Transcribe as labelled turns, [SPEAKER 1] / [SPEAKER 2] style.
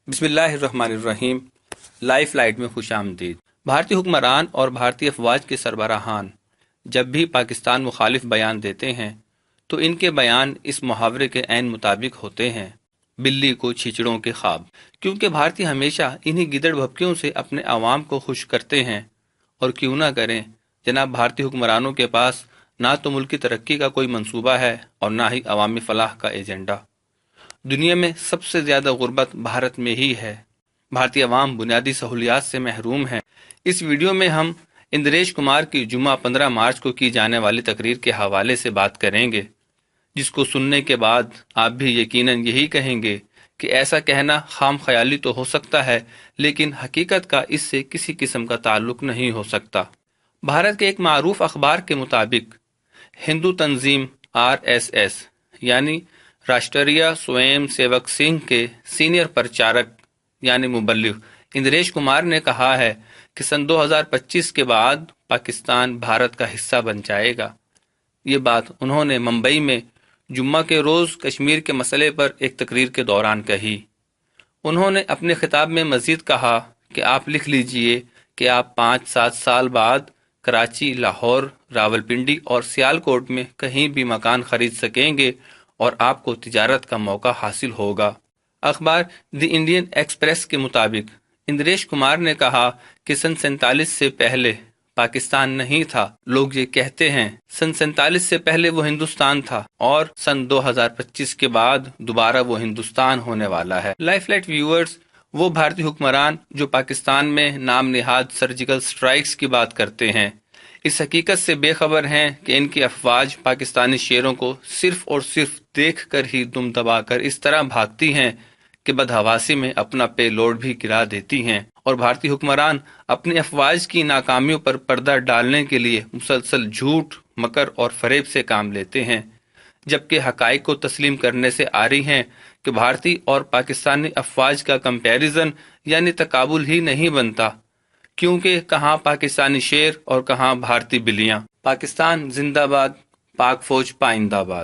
[SPEAKER 1] بسم اللہ الرحمن الرحیم۔ لائف لائٹ میں خوش آمدید۔ بھارتی حکمران اور بھارتی افواج کے سربراہان جب بھی پاکستان مخالف بیان دیتے ہیں تو ان کے بیان اس محاورے کے عین مطابق ہوتے ہیں، بلی کو چھیچڑوں کے خواب، کیونکہ بھارتی ہمیشہ انہی گدڑ بھپکیوں سے اپنے عوام کو خوش کرتے ہیں۔ اور کیوں نہ کریں جناب، بھارتی حکمرانوں کے پاس نہ تو ملک کی ترقی کا کوئی منصوبہ ہے اور نہ ہی عوامی فلاح کا ایجنڈا۔ دنیا میں سب سے زیادہ غربت بھارت میں ہی ہے۔ بھارتی عوام بنیادی سہولیات سے محروم ہیں۔ اس ویڈیو میں ہم اندریش کمار کی جمعہ 15 مارچ کو کی جانے والی تقریر کے حوالے سے بات کریں گے، جس کو سننے کے بعد آپ بھی یقیناً یہی کہیں گے کہ ایسا کہنا خام خیالی تو ہو سکتا ہے، لیکن حقیقت کا اس سے کسی قسم کا تعلق نہیں ہو سکتا۔ بھارت کے ایک معروف اخبار کے مطابق ہندو تنظیم RSS یعنی راشٹریہ سویم سیوک سنگھ کے سینئر پرچارک یعنی مبلغ اندریش کمار نے کہا ہے کہ سن 2025 کے بعد پاکستان بھارت کا حصہ بن جائے گا۔ یہ بات انہوں نے ممبئی میں جمعہ کے روز کشمیر کے مسئلے پر ایک تقریر کے دوران کہی۔ انہوں نے اپنے خطاب میں مزید کہا کہ آپ لکھ لیجئے کہ آپ 5-7 سال بعد کراچی، لاہور، راولپنڈی اور سیالکوٹ میں کہیں بھی مکان خرید سکیں گے اور آپ کو تجارت کا موقع حاصل ہوگا۔ اخبار دی انڈین ایکسپریس کے مطابق اندریش کمار نے کہا کہ سن 47 سے پہلے پاکستان نہیں تھا۔ لوگ یہ کہتے ہیں سن 47 سے پہلے وہ ہندوستان تھا اور سن 2025 کے بعد دوبارہ وہ ہندوستان ہونے والا ہے۔ لائف لائٹ ویورز، وہ بھارتی حکمران جو پاکستان میں نام نہاد سرجیکل سٹرائکس کی بات کرتے ہیں، اس حقیقت سے بے خبر ہیں کہ ان کی افواج پاکستانی شیروں کو صرف اور صرف دیکھ کر ہی دم دبا کر اس طرح بھاگتی ہیں کہ بدحواسی میں اپنا پے لوڈ بھی گرا دیتی ہیں، اور بھارتی حکمران اپنی افواج کی ناکامیوں پر پردہ ڈالنے کے لیے مسلسل جھوٹ، مکر اور فریب سے کام لیتے ہیں، جبکہ حقائق کو تسلیم کرنے سے آری ہیں کہ بھارتی اور پاکستانی افواج کا کمپیریزن یعنی تقابل ہی نہیں بنتا، کیونکہ کہاں پاکستانی شیر اور کہاں بھارتی بلیاں۔ پاکستان زندہ باد، پاک فوج پائندہ باد۔